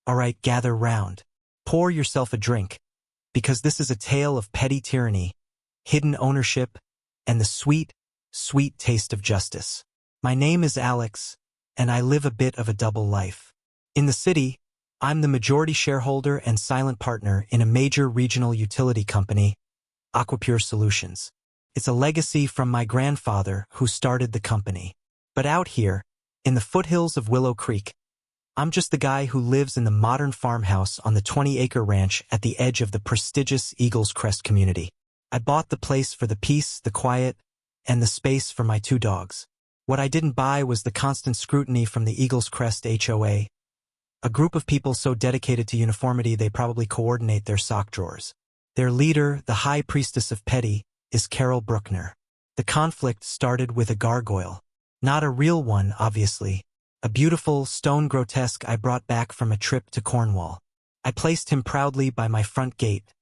All right, gather round. Pour yourself a drink, because this is a tale of petty tyranny, hidden ownership, and the sweet, sweet taste of justice. My name is Alex, and I live a bit of a double life. In the city, I'm the majority shareholder and silent partner in a major regional utility company, Aquapure Solutions. It's a legacy from my grandfather who started the company. But out here, in the foothills of Willow Creek, I'm just the guy who lives in the modern farmhouse on the 20-acre ranch at the edge of the prestigious Eagles Crest community. I bought the place for the peace, the quiet, and the space for my 2 dogs. What I didn't buy was the constant scrutiny from the Eagles Crest HOA, a group of people so dedicated to uniformity they probably coordinate their sock drawers. Their leader, the high priestess of petty, is Carol Bruckner. The conflict started with a gargoyle. Not a real one, obviously. A beautiful, stone grotesque I brought back from a trip to Cornwall. I placed him proudly by my front gate,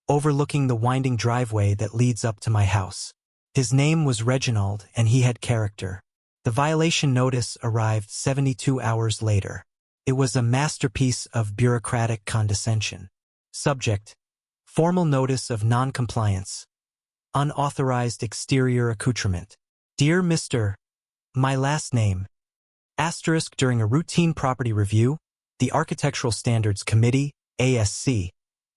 overlooking the winding driveway that leads up to my house. His name was Reginald, and he had character. The violation notice arrived 72 hours later. It was a masterpiece of bureaucratic condescension. Subject: formal notice of non-compliance. Unauthorized exterior accoutrement. Dear Mr. My last name. Asterisk: during a routine property review, the Architectural Standards Committee, ASC,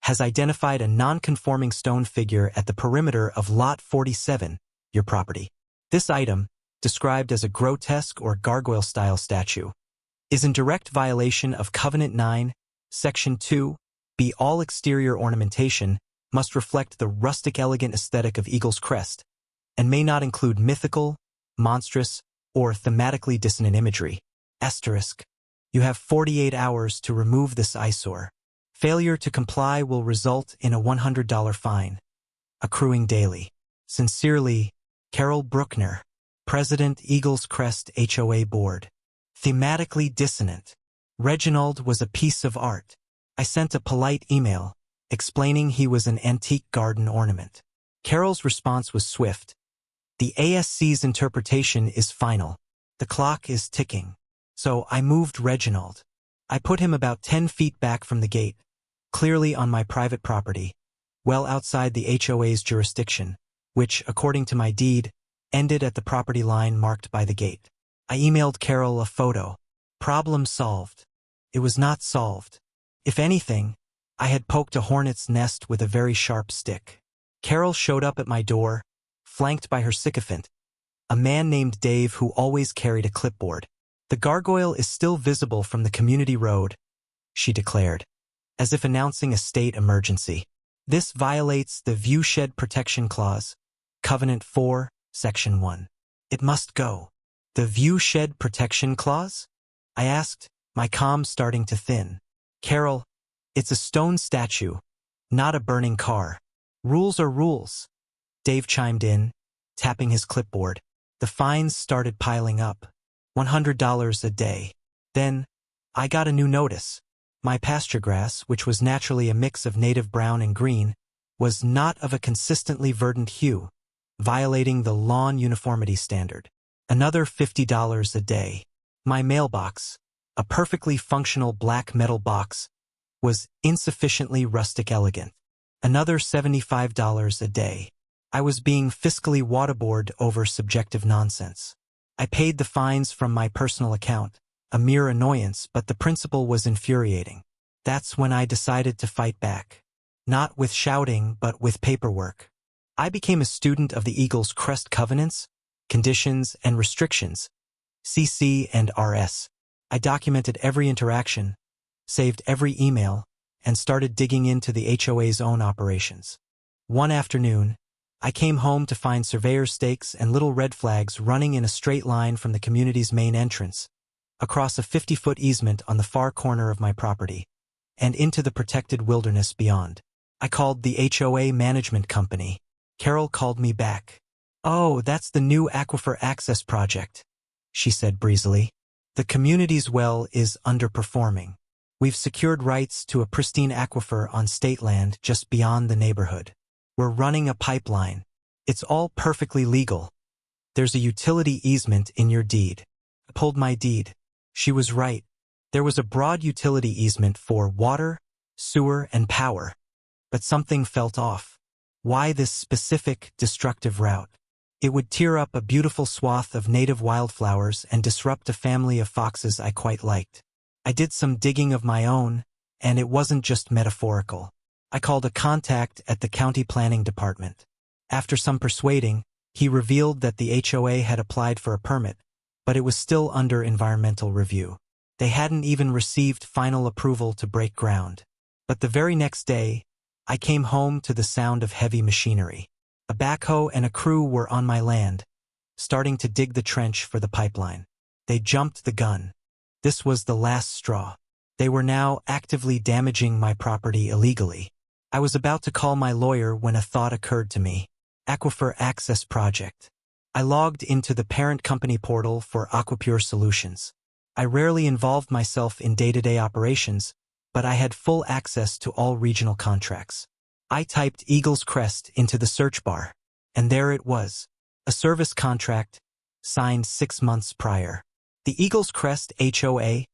has identified a non-conforming stone figure at the perimeter of Lot 47, your property. This item, described as a grotesque or gargoyle-style statue, is in direct violation of Covenant 9, Section 2, B. All exterior ornamentation must reflect the rustic elegant aesthetic of Eagle's Crest, and may not include mythical, monstrous, or thematically dissonant imagery. Asterisk: you have 48 hours to remove this eyesore. Failure to comply will result in a $100 fine, accruing daily. Sincerely, Carol Bruckner, President, Eagles Crest HOA Board. Thematically dissonant. Reginald was a piece of art. I sent a polite email, explaining he was an antique garden ornament. Carol's response was swift. The ASC's interpretation is final. The clock is ticking. So I moved Reginald. I put him about 10 feet back from the gate, clearly on my private property, well outside the HOA's jurisdiction, which, according to my deed, ended at the property line marked by the gate. I emailed Carol a photo. Problem solved. It was not solved. If anything, I had poked a hornet's nest with a very sharp stick. Carol showed up at my door, flanked by her sycophant, a man named Dave who always carried a clipboard. The gargoyle is still visible from the community road, she declared, as if announcing a state emergency. This violates the Viewshed Protection Clause, Covenant 4, Section 1. It must go. The Viewshed Protection Clause? I asked, my calm starting to thin. Carol, it's a stone statue, not a burning car. Rules are rules. Dave chimed in, tapping his clipboard. The fines started piling up. $100 a day. Then, I got a new notice. My pasture grass, which was naturally a mix of native brown and green, was not of a consistently verdant hue, violating the lawn uniformity standard. Another $50 a day. My mailbox, a perfectly functional black metal box, was insufficiently rustic elegant. Another $75 a day. I was being fiscally waterboarded over subjective nonsense. I paid the fines from my personal account, a mere annoyance, but the principle was infuriating. That's when I decided to fight back. Not with shouting, but with paperwork. I became a student of the Eagles Crest covenants, conditions, and restrictions, CC and RS. I documented every interaction, saved every email, and started digging into the HOA's own operations. One afternoon, I came home to find surveyor stakes and little red flags running in a straight line from the community's main entrance, across a 50-foot easement on the far corner of my property, and into the protected wilderness beyond. I called the HOA management company. Carol called me back. "Oh, that's the new aquifer access project," she said breezily. "The community's well is underperforming. We've secured rights to a pristine aquifer on state land just beyond the neighborhood. We're running a pipeline. It's all perfectly legal. There's a utility easement in your deed." I pulled my deed. She was right. There was a broad utility easement for water, sewer, and power, but something felt off. Why this specific, destructive route? It would tear up a beautiful swath of native wildflowers and disrupt a family of foxes I quite liked. I did some digging of my own, and it wasn't just metaphorical. I called a contact at the county planning department. After some persuading, he revealed that the HOA had applied for a permit, but it was still under environmental review. They hadn't even received final approval to break ground. But the very next day, I came home to the sound of heavy machinery. A backhoe and a crew were on my land, starting to dig the trench for the pipeline. They jumped the gun. This was the last straw. They were now actively damaging my property illegally. I was about to call my lawyer when a thought occurred to me. Aquifer Access Project. I logged into the parent company portal for Aquapure Solutions. I rarely involved myself in day-to-day operations, but I had full access to all regional contracts. I typed Eagle's Crest into the search bar, and there it was, a service contract signed 6 months prior. The Eagle's Crest HOA,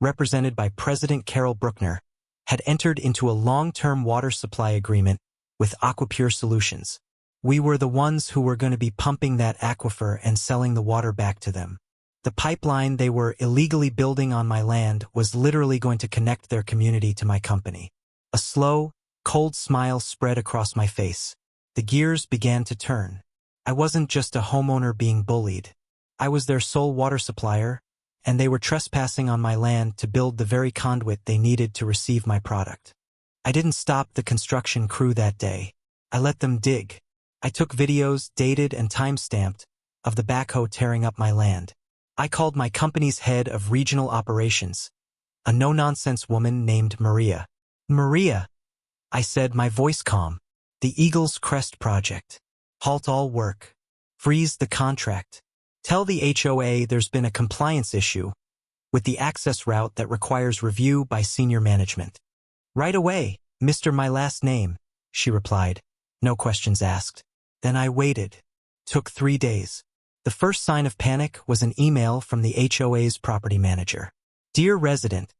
represented by President Carol Bruckner, had entered into a long-term water supply agreement with Aquapure Solutions. We were the ones who were going to be pumping that aquifer and selling the water back to them. The pipeline they were illegally building on my land was literally going to connect their community to my company. A slow, cold smile spread across my face. The gears began to turn. I wasn't just a homeowner being bullied. I was their sole water supplier, and they were trespassing on my land to build the very conduit they needed to receive my product. I didn't stop the construction crew that day. I let them dig. I took videos, dated and time-stamped, of the backhoe tearing up my land. I called my company's head of regional operations, a no-nonsense woman named Maria. Maria, I said, my voice calm. The Eagle's Crest Project. Halt all work. Freeze the contract. Tell the HOA there's been a compliance issue with the access route that requires review by senior management. Right away, Mr. My last name, she replied. No questions asked. Then I waited. Took 3 days. The first sign of panic was an email from the HOA's property manager. Dear resident,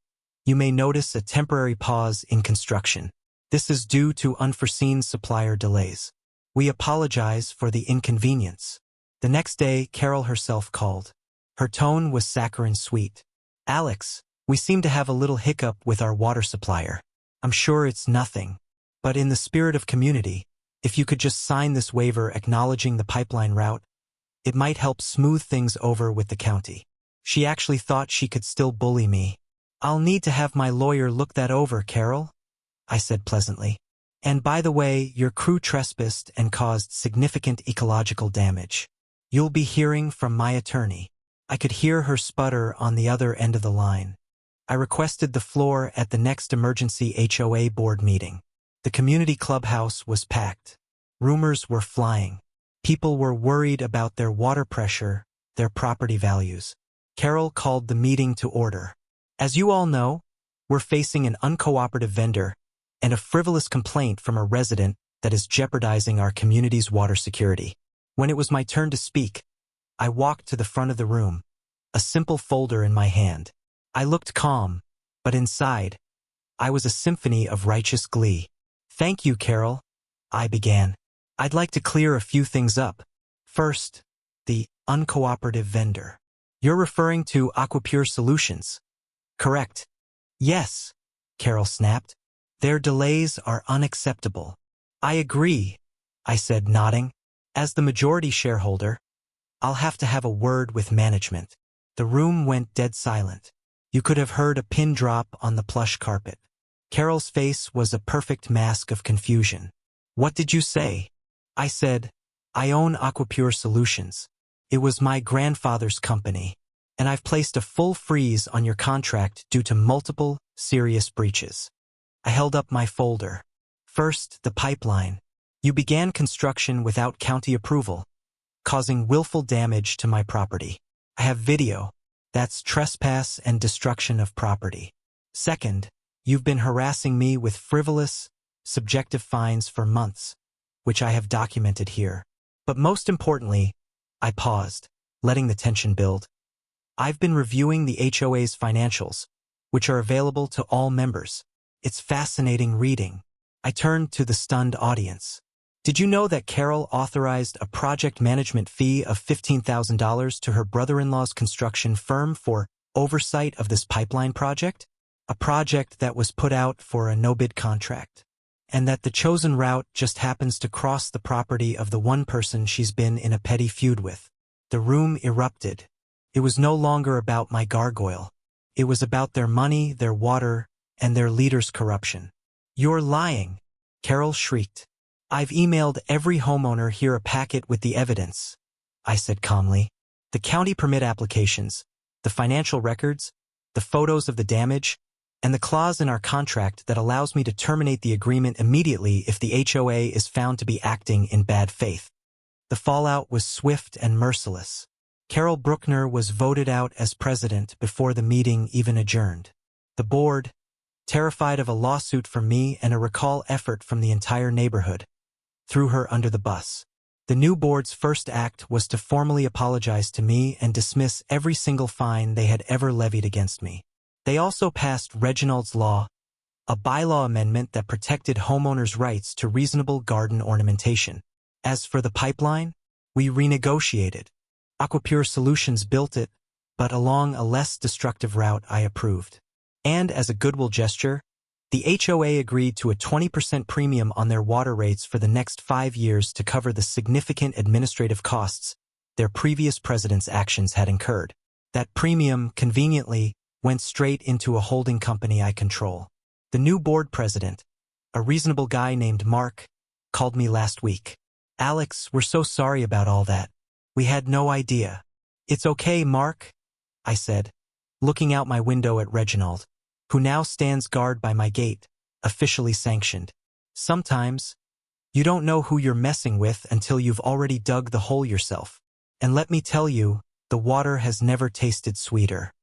you may notice a temporary pause in construction. This is due to unforeseen supplier delays. We apologize for the inconvenience. The next day, Carol herself called. Her tone was saccharine sweet. Alex, we seem to have a little hiccup with our water supplier. I'm sure it's nothing. But in the spirit of community, if you could just sign this waiver acknowledging the pipeline route, it might help smooth things over with the county. She actually thought she could still bully me. I'll need to have my lawyer look that over, Carol, I said pleasantly. And by the way, your crew trespassed and caused significant ecological damage. You'll be hearing from my attorney. I could hear her sputter on the other end of the line. I requested the floor at the next emergency HOA board meeting. The community clubhouse was packed. Rumors were flying. People were worried about their water pressure, their property values. Carol called the meeting to order. As you all know, we're facing an uncooperative vendor and a frivolous complaint from a resident that is jeopardizing our community's water security. When it was my turn to speak, I walked to the front of the room, a simple folder in my hand. I looked calm, but inside, I was a symphony of righteous glee. Thank you, Carol, I began. I'd like to clear a few things up. First, the uncooperative vendor. You're referring to Aquapure Solutions, correct? Yes, Carol snapped. Their delays are unacceptable. I agree, I said, nodding. As the majority shareholder, I'll have to have a word with management. The room went dead silent. You could have heard a pin drop on the plush carpet. Carol's face was a perfect mask of confusion. What did you say? I said, I own Aquapure Solutions. It was my grandfather's company, and I've placed a full freeze on your contract due to multiple, serious breaches. I held up my folder. First, the pipeline. You began construction without county approval, causing willful damage to my property. I have video. That's trespass and destruction of property. Second, you've been harassing me with frivolous, subjective fines for months, which I have documented here. But most importantly, I paused, letting the tension build. I've been reviewing the HOA's financials, which are available to all members. It's fascinating reading. I turned to the stunned audience. Did you know that Carol authorized a project management fee of $15,000 to her brother-in-law's construction firm for oversight of this pipeline project? A project that was put out for a no-bid contract. And that the chosen route just happens to cross the property of the one person she's been in a petty feud with. The room erupted. It was no longer about my gargoyle. It was about their money, their water, and their leader's corruption. "You're lying," Carol shrieked. "I've emailed every homeowner here a packet with the evidence," I said calmly. "The county permit applications, the financial records, the photos of the damage, and the clause in our contract that allows me to terminate the agreement immediately if the HOA is found to be acting in bad faith." The fallout was swift and merciless. Carol Bruckner was voted out as president before the meeting even adjourned. The board, terrified of a lawsuit from me and a recall effort from the entire neighborhood, threw her under the bus. The new board's first act was to formally apologize to me and dismiss every single fine they had ever levied against me. They also passed Reginald's Law, a bylaw amendment that protected homeowners' rights to reasonable garden ornamentation. As for the pipeline, we renegotiated. Aquapure Solutions built it, but along a less destructive route I approved. And as a goodwill gesture, the HOA agreed to a 20% premium on their water rates for the next 5 years to cover the significant administrative costs their previous president's actions had incurred. That premium, conveniently, went straight into a holding company I control. The new board president, a reasonable guy named Mark, called me last week. "Alex, we're so sorry about all that. We had no idea." "It's okay, Mark," I said, looking out my window at Reginald, who now stands guard by my gate, officially sanctioned. "Sometimes, you don't know who you're messing with until you've already dug the hole yourself. And let me tell you, the water has never tasted sweeter."